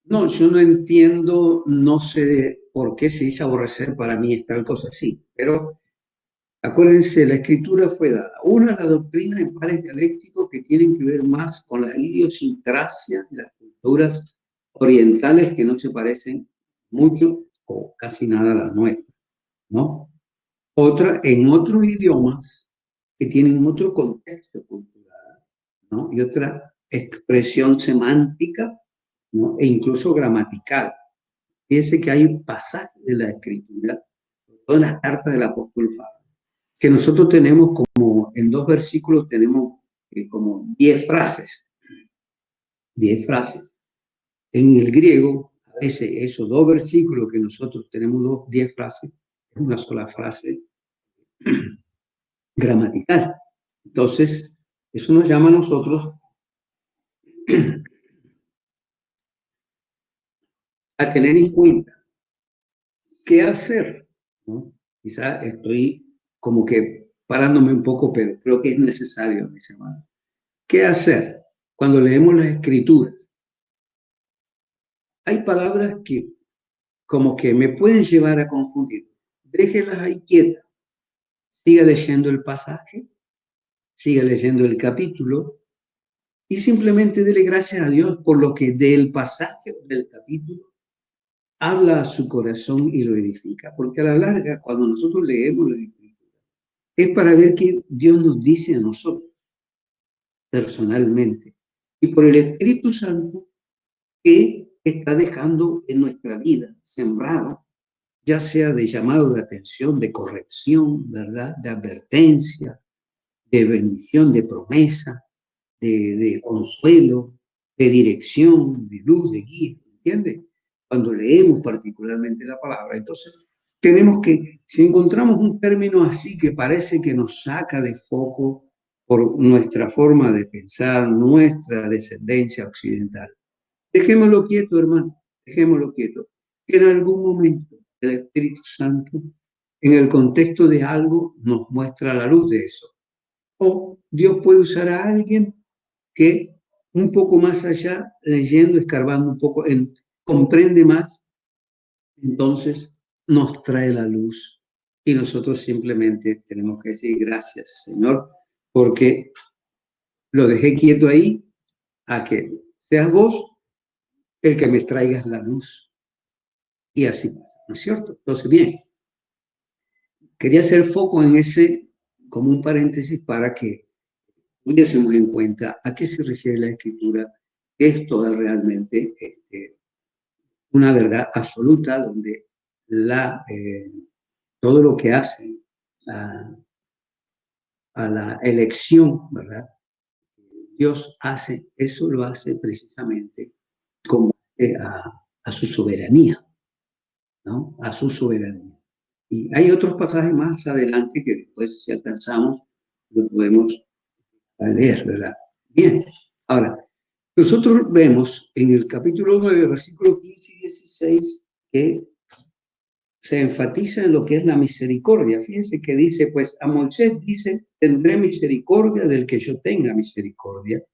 No, yo no entiendo, no sé por qué se dice aborrecer, para mí es tal cosa así, pero acuérdense, la escritura fue dada. Una, la doctrina en pares dialécticos que tienen que ver más con la idiosincrasia de las culturas orientales que no se parecen mucho o casi nada a las nuestras, ¿no? Otra, en otros idiomas que tienen otro contexto cultural, ¿no? Y otra expresión semántica, ¿no? E incluso gramatical. Fíjense que hay pasajes de la escritura, todas las cartas del apóstol Pablo, que nosotros tenemos como en dos versículos tenemos como 10 frases, 10 frases. En el griego, a veces esos dos versículos que nosotros tenemos 10 frases, es una sola frase gramatical. Entonces, eso nos llama a nosotros a tener en cuenta qué hacer, ¿no? Quizá estoy como que parándome un poco, pero creo que es necesario, mis hermanos. ¿Qué hacer cuando leemos las escrituras? Hay palabras que como que me pueden llevar a confundir. Déjenlas ahí quietas. siga leyendo el pasaje, siga leyendo el capítulo y simplemente dele gracias a Dios por lo que del pasaje o del capítulo habla a su corazón y lo edifica. Porque a la larga, cuando nosotros leemos la Escritura, es para ver qué Dios nos dice a nosotros personalmente y por el Espíritu Santo que está dejando en nuestra vida sembrado, ya sea de llamado de atención, de corrección, ¿verdad? De advertencia, de bendición, de promesa, de consuelo, de dirección, de luz, de guía, ¿entiendes? Cuando leemos particularmente la palabra, entonces tenemos que, si encontramos un término así que parece que nos saca de foco por nuestra forma de pensar, nuestra descendencia occidental, dejémoslo quieto, hermano, dejémoslo quieto. En algún momento el Espíritu Santo, en el contexto de algo, nos muestra la luz de eso. O Dios puede usar a alguien que un poco más allá, leyendo, escarbando un poco, comprende más, entonces nos trae la luz. Y nosotros simplemente tenemos que decir gracias, Señor, porque lo dejé quieto ahí a que seas vos el que me traigas la luz. Y así pasa, ¿no es cierto? Entonces, bien, quería hacer foco en ese, como un paréntesis, para que tuviésemos en cuenta a qué se refiere la Escritura. Esto es realmente una verdad absoluta donde todo lo que hace a, a la elección, ¿verdad? Dios hace, eso lo hace precisamente como a su soberanía, ¿no? A su soberanía. Y hay otros pasajes más adelante que después, si alcanzamos, lo podemos leer, ¿verdad? Bien, ahora, nosotros vemos en el capítulo 9, versículos 15 y 16, que se enfatiza en lo que es la misericordia. Fíjense que dice, pues a Moisés dice, tendré misericordia del que yo tenga misericordia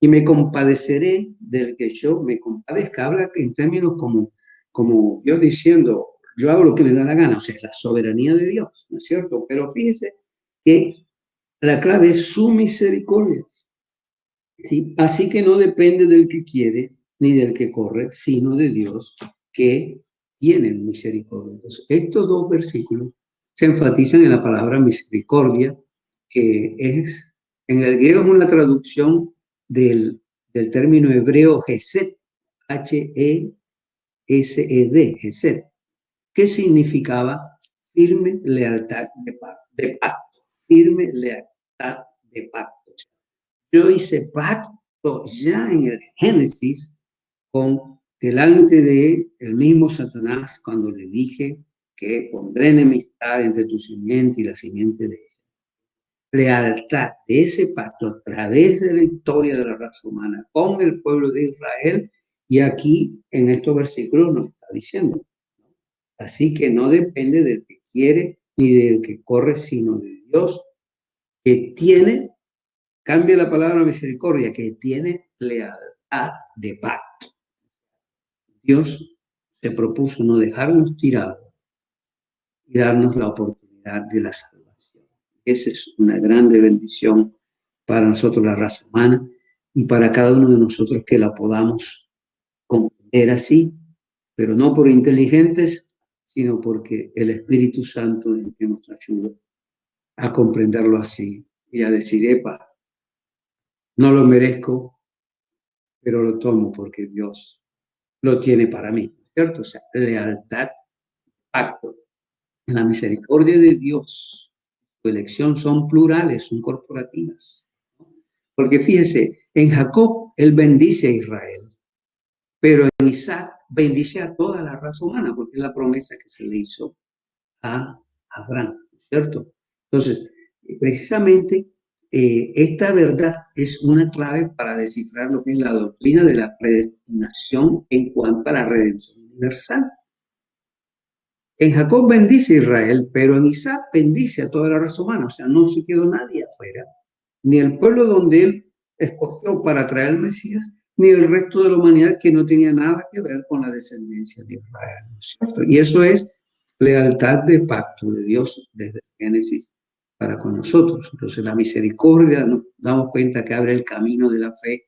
y me compadeceré del que yo me compadezca. Habla en términos como Dios diciendo, yo hago lo que me da la gana, o sea, la soberanía de Dios, ¿no es cierto? Pero fíjese que la clave es su misericordia. ¿Sí? Así que no depende del que quiere ni del que corre, sino de Dios que tiene misericordia. Entonces, estos dos versículos se enfatizan en la palabra misericordia, que es, en el griego es una traducción del término hebreo Hesed, Hesed, Hesed, que significaba firme lealtad de pacto, firme lealtad de pacto. Yo hice pacto ya en el Génesis con delante de el mismo Satanás cuando le dije que pondré enemistad entre tu simiente y la simiente de ella. Lealtad de ese pacto a través de la historia de la raza humana con el pueblo de Israel, y aquí en estos versículos nos está diciendo. Así que no depende del que quiere ni del que corre, sino de Dios que tiene. Cambia la palabra misericordia, que tiene lealtad de pacto. Dios se propuso no dejarnos tirados y darnos la oportunidad de la salvación. Esa es una grande bendición para nosotros, la raza humana, y para cada uno de nosotros que la podamos comprender así, pero no por inteligentes, sino porque el Espíritu Santo es el que nos ayuda a comprenderlo así y a decir, epa, no lo merezco, pero lo tomo porque Dios lo tiene para mí, ¿cierto? O sea, lealtad, pacto. La misericordia de Dios, su elección son plurales, son corporativas. Porque fíjese, en Jacob él bendice a Israel, pero en Isaac bendice a toda la raza humana, porque es la promesa que se le hizo a Abraham, ¿cierto? Entonces, precisamente esta verdad es una clave para descifrar lo que es la doctrina de la predestinación en cuanto a la redención universal. En Jacob bendice a Israel, pero en Isaac bendice a toda la raza humana, o sea, no se quedó nadie afuera, ni el pueblo donde él escogió para traer al Mesías, ni el resto de la humanidad que no tenía nada que ver con la descendencia de Israel, ¿no es cierto? Y eso es lealtad de pacto de Dios desde Génesis para con nosotros. Entonces la misericordia, nos damos cuenta que abre el camino de la fe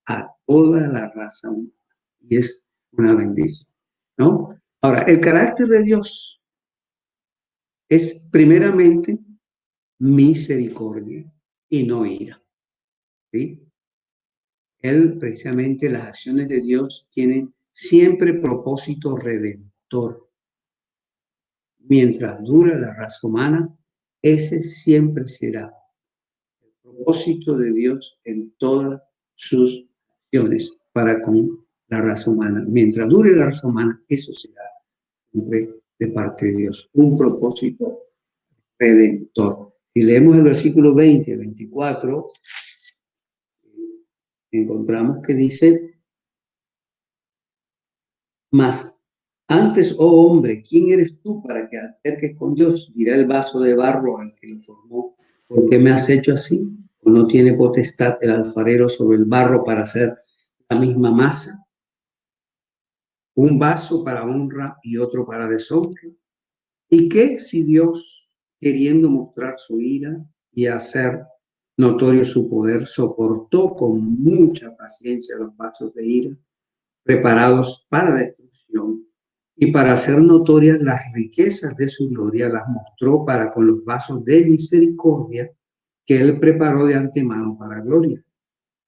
a toda la raza humana y es una bendición, ¿no? Ahora, el carácter de Dios es primeramente misericordia y no ira, ¿sí? Él, precisamente, las acciones de Dios tienen siempre propósito redentor. Mientras dura la raza humana, ese siempre será el propósito de Dios en todas sus acciones para con la raza humana. Mientras dure la raza humana, eso será siempre de parte de Dios, un propósito redentor. Si leemos el versículo 20, 24, encontramos que dice: mas antes, oh hombre, ¿quién eres tú para que acerques con Dios? Dirá el vaso de barro al que lo formó: ¿por qué me has hecho así? ¿O no tiene potestad el alfarero sobre el barro para hacer la misma masa? Un vaso para honra y otro para deshonra. ¿Y qué si Dios, queriendo mostrar su ira y hacer notorio su poder, soportó con mucha paciencia los vasos de ira preparados para destrucción, y para hacer notorias las riquezas de su gloria, las mostró para con los vasos de misericordia que él preparó de antemano para gloria,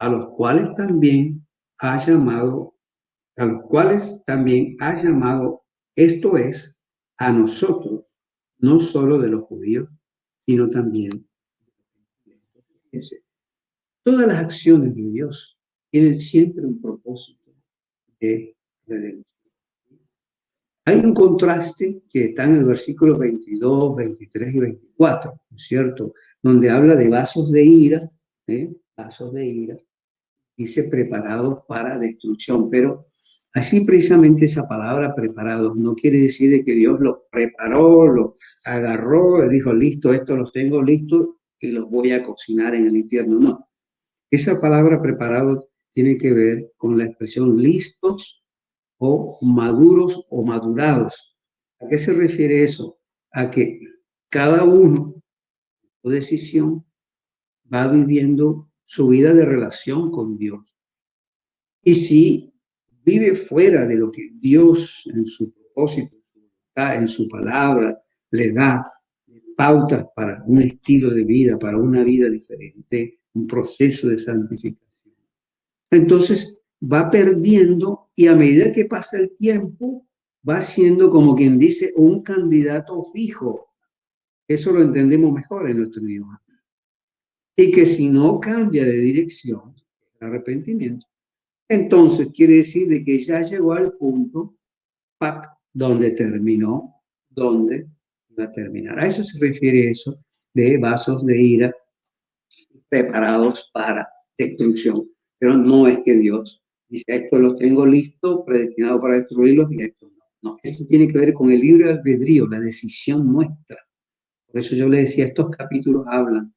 a los cuales también ha llamado, a los cuales también ha llamado, esto es, a nosotros, no solo de los judíos, sino también. Todas las acciones de Dios tienen siempre un propósito de redención. Hay un contraste que está en el versículo 22, 23 y 24, ¿no es cierto? Donde habla de vasos de ira, vasos de ira, dice preparados para destrucción, pero así precisamente esa palabra preparados no quiere decir de que Dios los preparó, los agarró, él dijo: listo, estos los tengo listos y los voy a cocinar en el infierno. No, esa palabra preparado tiene que ver con la expresión listos o maduros o madurados. ¿A qué se refiere eso? A que cada uno, por decisión, va viviendo su vida de relación con Dios. Y si vive fuera de lo que Dios en su propósito, en su palabra, le da pautas para un estilo de vida, para una vida diferente, un proceso de santificación, entonces va perdiendo, y a medida que pasa el tiempo, va siendo, como quien dice, un candidato fijo. Eso lo entendemos mejor en nuestro idioma. Y que si no cambia de dirección, el arrepentimiento, entonces quiere decir de que ya llegó al punto, ¡pac!, donde terminó, donde va a terminar. A eso se refiere eso de vasos de ira preparados para destrucción. Pero no es que Dios dice: esto los tengo listo, predestinado para destruirlos, y esto no. No, esto tiene que ver con el libre albedrío, la decisión nuestra. Por eso yo le decía, estos capítulos hablan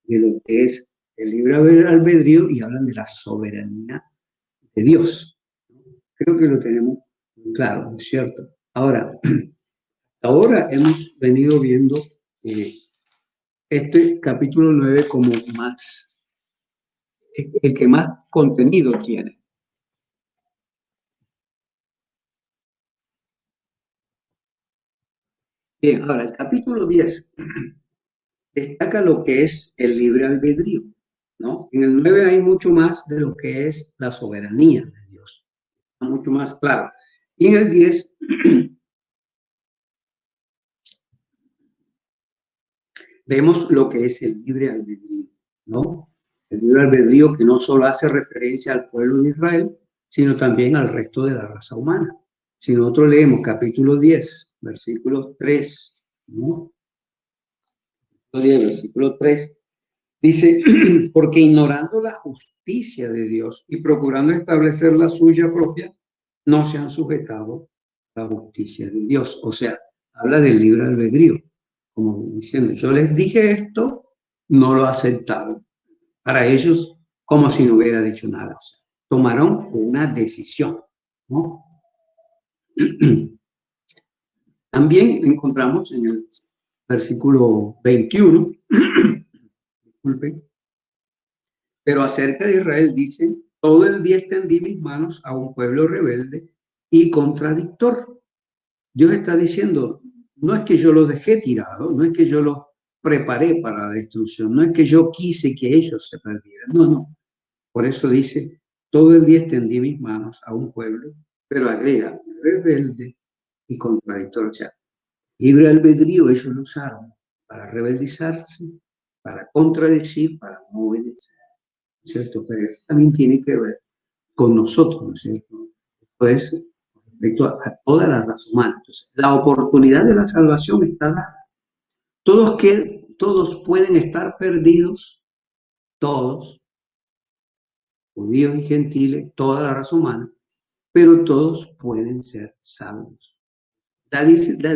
de lo que es el libre albedrío y hablan de la soberanía de Dios. Creo que lo tenemos claro, ¿no es cierto? Ahora hemos venido viendo este capítulo 9 como el que más contenido tiene. Bien, ahora el capítulo 10 destaca lo que es el libre albedrío, ¿no? En el 9 hay mucho más de lo que es la soberanía de Dios, mucho más claro. Y en el 10 vemos lo que es el libre albedrío, ¿no? El libre albedrío que no solo hace referencia al pueblo de Israel, sino también al resto de la raza humana. Si nosotros leemos capítulo 10, versículo 3, ¿no? 10, versículo 3, dice: porque ignorando la justicia de Dios y procurando establecer la suya propia, no se han sujetado a la justicia de Dios. O sea, habla del libre albedrío, como diciendo: yo les dije esto, no lo aceptaron. Para ellos, como si no hubiera dicho nada. O sea, tomaron una decisión, ¿no? También encontramos en el versículo 21, disculpen, pero acerca de Israel dice, todo el día extendí mis manos a un pueblo rebelde y contradictor. Dios está diciendo, no es que yo los dejé tirados, no es que yo los preparé para la destrucción, no es que yo quise que ellos se perdieran, no, no. Por eso dice, todo el día extendí mis manos a un pueblo, pero agrega, rebelde y contradictor. O sea, libre albedrío ellos lo usaron para rebeldizarse, para contradecir, para no obedecer, ¿cierto? Pero eso también tiene que ver con nosotros, ¿no es cierto? Pues, respecto a toda la raza humana. Entonces, la oportunidad de la salvación está dada. Todos pueden estar perdidos, todos, judíos y gentiles, toda la raza humana, pero todos pueden ser salvos. La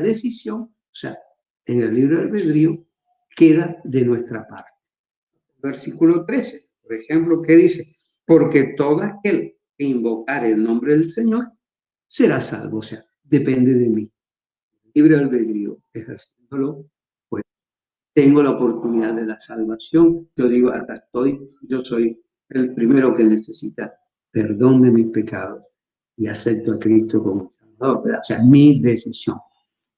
decisión, o sea, en el libro del albedrío, queda de nuestra parte. Versículo 13, por ejemplo, ¿qué dice? Porque todo aquel que invocare el nombre del Señor será salvo, o sea, depende de mí. Libre albedrío, ejerciéndolo, pues tengo la oportunidad de la salvación. Yo digo, acá estoy, yo soy el primero que necesita perdón de mis pecados y acepto a Cristo como Salvador, ¿verdad? O sea, mi decisión.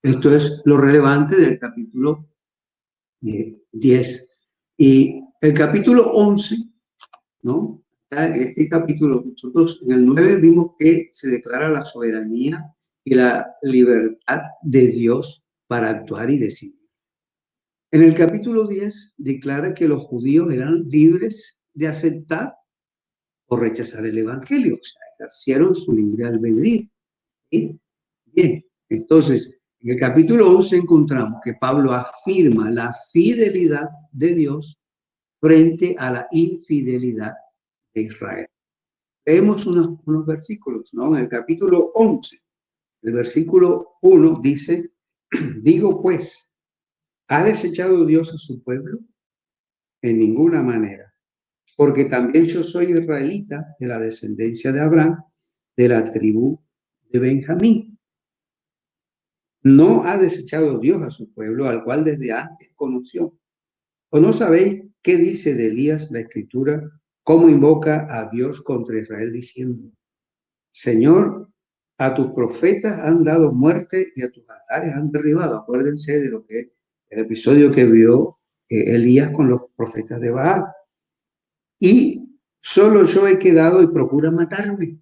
Esto es lo relevante del capítulo 10. Y el capítulo 11, ¿no? Este capítulo, nosotros en el 9 vimos que se declara la soberanía y la libertad de Dios para actuar y decidir. En el capítulo 10 declara que los judíos eran libres de aceptar o rechazar el evangelio, o sea, ejercieron su libre albedrío. ¿Sí? Bien, entonces, en el capítulo 11 encontramos que Pablo afirma la fidelidad de Dios frente a la infidelidad de Israel. Leemos unos versículos, ¿no? En el capítulo 11, el versículo 1 dice, digo pues, ¿ha desechado Dios a su pueblo? En ninguna manera, porque también yo soy israelita de la descendencia de Abraham, de la tribu de Benjamín. No ha desechado Dios a su pueblo, al cual desde antes conoció. ¿O no sabéis qué dice de Elías la escritura? ¿Cómo invoca a Dios contra Israel diciendo, Señor, a tus profetas han dado muerte y a tus altares han derribado? Acuérdense de lo que el episodio que vio Elías con los profetas de Baal. Y solo yo he quedado y procura matarme.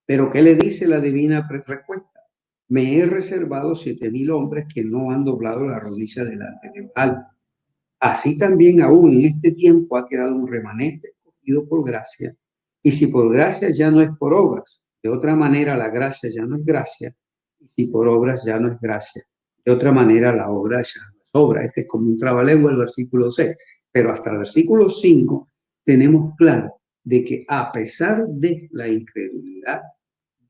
Pero ¿qué le dice la divina respuesta? Me he reservado 7,000 hombres que no han doblado la rodilla delante de Baal. Así también aún en este tiempo ha quedado un remanente escogido por gracia. Y si por gracia ya no es por obras, de otra manera la gracia ya no es gracia. Y si por obras ya no es gracia, de otra manera la obra ya no es obra. Este es como un trabalengua el versículo 6. Pero hasta el versículo 5 tenemos claro de que a pesar de la incredulidad,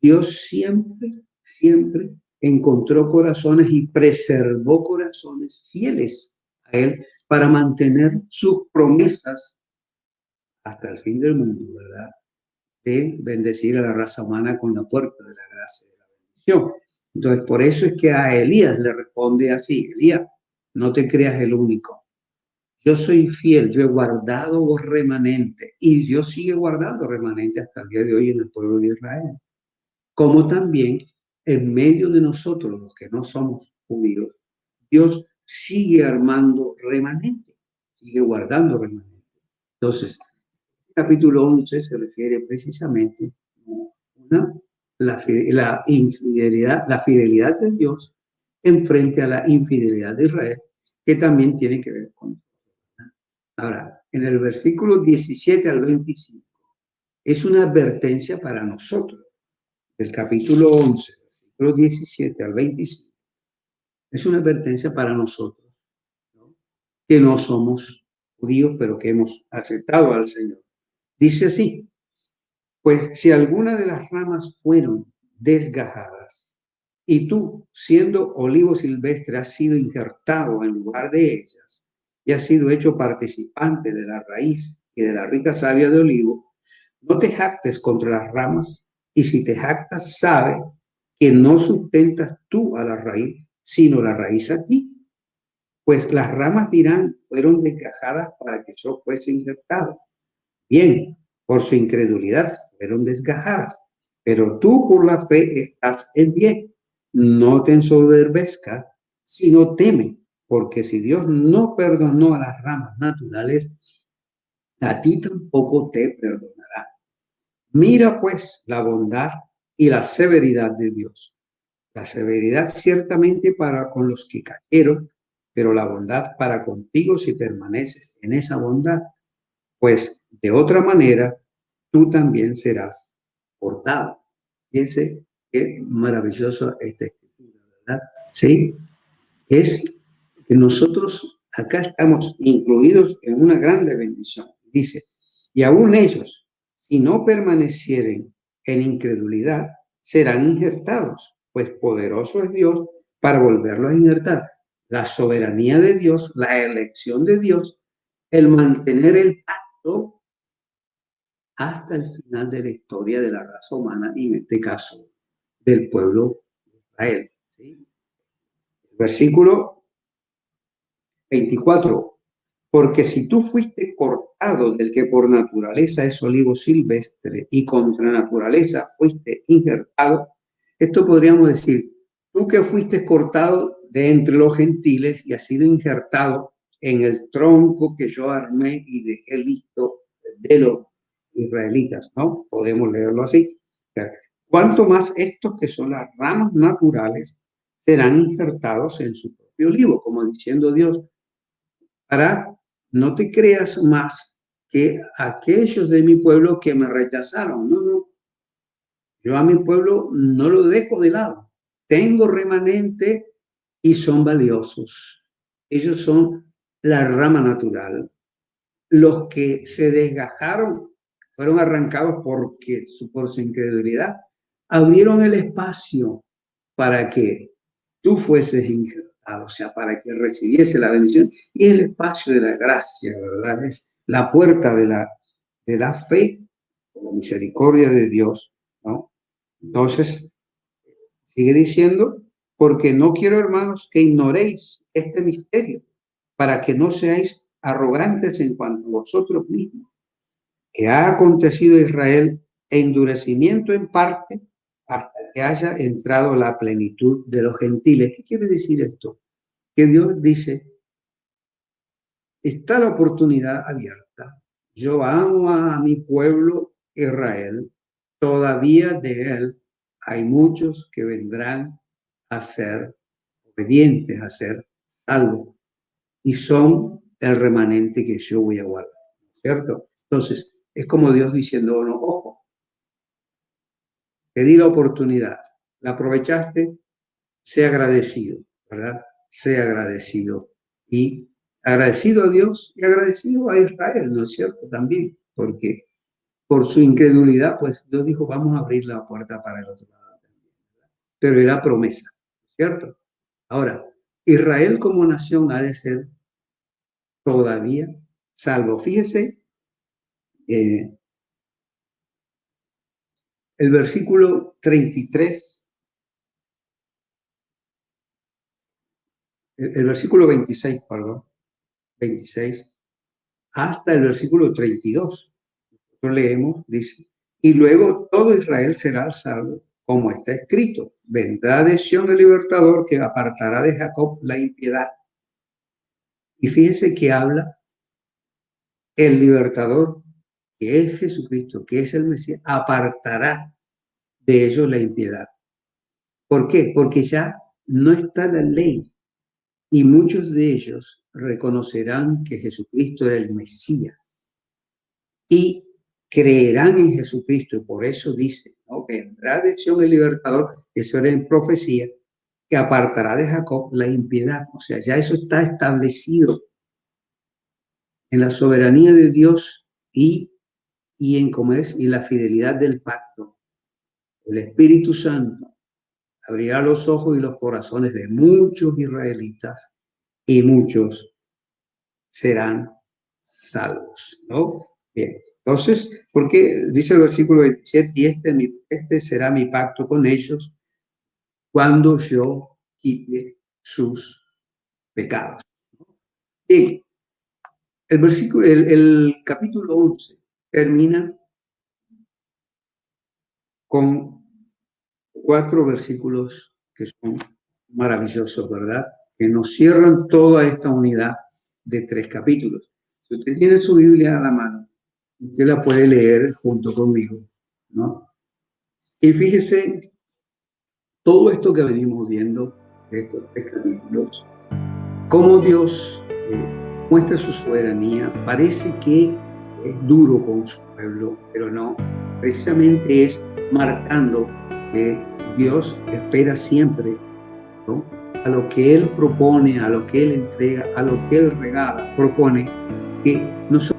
Dios siempre, siempre encontró corazones y preservó corazones fieles a Él para mantener sus promesas hasta el fin del mundo, ¿verdad? De bendecir a la raza humana con la puerta de la gracia y de la bendición. Entonces, por eso es que a Elías le responde así, Elías, no te creas el único. Yo soy fiel, yo he guardado remanente y Dios sigue guardando remanente hasta el día de hoy en el pueblo de Israel. Como también en medio de nosotros, los que no somos judíos, Dios sigue armando remanente, sigue guardando remanente. Entonces, el capítulo 11 se refiere precisamente a la infidelidad, la fidelidad de Dios en frente a la infidelidad de Israel, que también tiene que ver con. Ahora, en el versículo 17 al 25, es una advertencia para nosotros. El capítulo 11, versículo 17 al 25, es una advertencia para nosotros, ¿no? Que no somos judíos, pero que hemos aceptado al Señor. Dice así, pues si alguna de las ramas fueron desgajadas y tú, siendo olivo silvestre, has sido injertado en lugar de ellas y has sido hecho participante de la raíz y de la rica savia de olivo, no te jactes contra las ramas, y si te jactas, sabe que no sustentas tú a la raíz, sino la raíz a ti. Pues las ramas dirán, fueron desgajadas para que yo fuese injertado. Bien, por su incredulidad fueron desgajadas, pero tú por la fe estás en pie. No te ensoberbezcas, sino teme, porque si Dios no perdonó a las ramas naturales, a ti tampoco te perdonará. Mira pues la bondad y la severidad de Dios. La severidad ciertamente para con los que cayeron, pero la bondad para contigo si permaneces en esa bondad, pues de otra manera tú también serás cortado. Fíjense qué maravillosa esta escritura, ¿verdad? Sí, es que nosotros acá estamos incluidos en una grande bendición. Dice, y aún ellos, si no permanecieren en incredulidad, serán injertados, pues poderoso es Dios para volverlos a injertar. La soberanía de Dios, la elección de Dios, el mantener el pacto hasta el final de la historia de la raza humana y en este caso del pueblo de Israel. ¿Sí? Versículo 24. Porque si tú fuiste cortado del que por naturaleza es olivo silvestre y contra naturaleza fuiste injertado, esto podríamos decir, tú que fuiste cortado de entre los gentiles y has sido injertado en el tronco que yo armé y dejé listo de los israelitas, ¿no? Podemos leerlo así. Cuanto más estos que son las ramas naturales serán injertados en su propio olivo, como diciendo Dios, para no te creas más que aquellos de mi pueblo que me rechazaron. No, no, yo a mi pueblo no lo dejo de lado. Tengo remanente y son valiosos. Ellos son la rama natural. Los que se desgajaron fueron arrancados por su incredulidad. Abrieron el espacio para que tú fueses injertado, o sea, para que recibiese la bendición. Y el espacio de la gracia, ¿verdad? Es la puerta de la fe, la misericordia de Dios, ¿no? Entonces, sigue diciendo, porque no quiero, hermanos, que ignoréis este misterio, para que no seáis arrogantes en cuanto a vosotros mismos, que ha acontecido a Israel endurecimiento en parte hasta que haya entrado la plenitud de los gentiles. ¿Qué quiere decir esto? Que Dios dice, está la oportunidad abierta. Yo amo a mi pueblo Israel. Todavía de él hay muchos que vendrán a ser obedientes, a ser salvos. Y son el remanente que yo voy a guardar. ¿Cierto? Entonces, es como Dios diciendo, bueno, ojo, te di la oportunidad, la aprovechaste, sé agradecido, ¿verdad? Sé agradecido. Y agradecido a Dios y agradecido a Israel, ¿no es cierto? También, porque por su incredulidad, pues Dios dijo, vamos a abrir la puerta para el otro lado. Pero era promesa, ¿cierto? Ahora, Israel como nación ha de ser todavía salvo. Fíjese, eh, el versículo 33, el versículo 26, perdón, 26, hasta el versículo 32. Lo leemos, dice, y luego todo Israel será salvo, como está escrito, vendrá de Sión el libertador que apartará de Jacob la impiedad. Y fíjese que habla el libertador, que es Jesucristo, que es el Mesías, apartará de ellos la impiedad. ¿Por qué? Porque ya no está la ley y muchos de ellos reconocerán que Jesucristo era el Mesías y creerán en Jesucristo. Y por eso dice, ¿no? Vendrá de Sion el libertador, eso era en profecía, que apartará de Jacob la impiedad. O sea, ya eso está establecido en la soberanía de Dios y en cómo es y la fidelidad del pacto. El Espíritu Santo abrirá los ojos y los corazones de muchos israelitas y muchos serán salvos, ¿no? Bien, entonces, porque dice el versículo 27, y este será mi pacto con ellos cuando yo quite sus pecados. Bien, el capítulo 11 termina con 4 versículos que son maravillosos, ¿verdad? Que nos cierran toda esta unidad de 3 capítulos. Si usted tiene su Biblia a la mano, usted la puede leer junto conmigo, ¿no? Y fíjese, todo esto que venimos viendo, de estos 3 capítulos, cómo Dios muestra su soberanía. Parece que es duro con su pueblo, pero no. Precisamente es marcando que Dios espera siempre, ¿no?, a lo que Él propone, a lo que Él entrega, a lo que Él regala, propone, que nosotros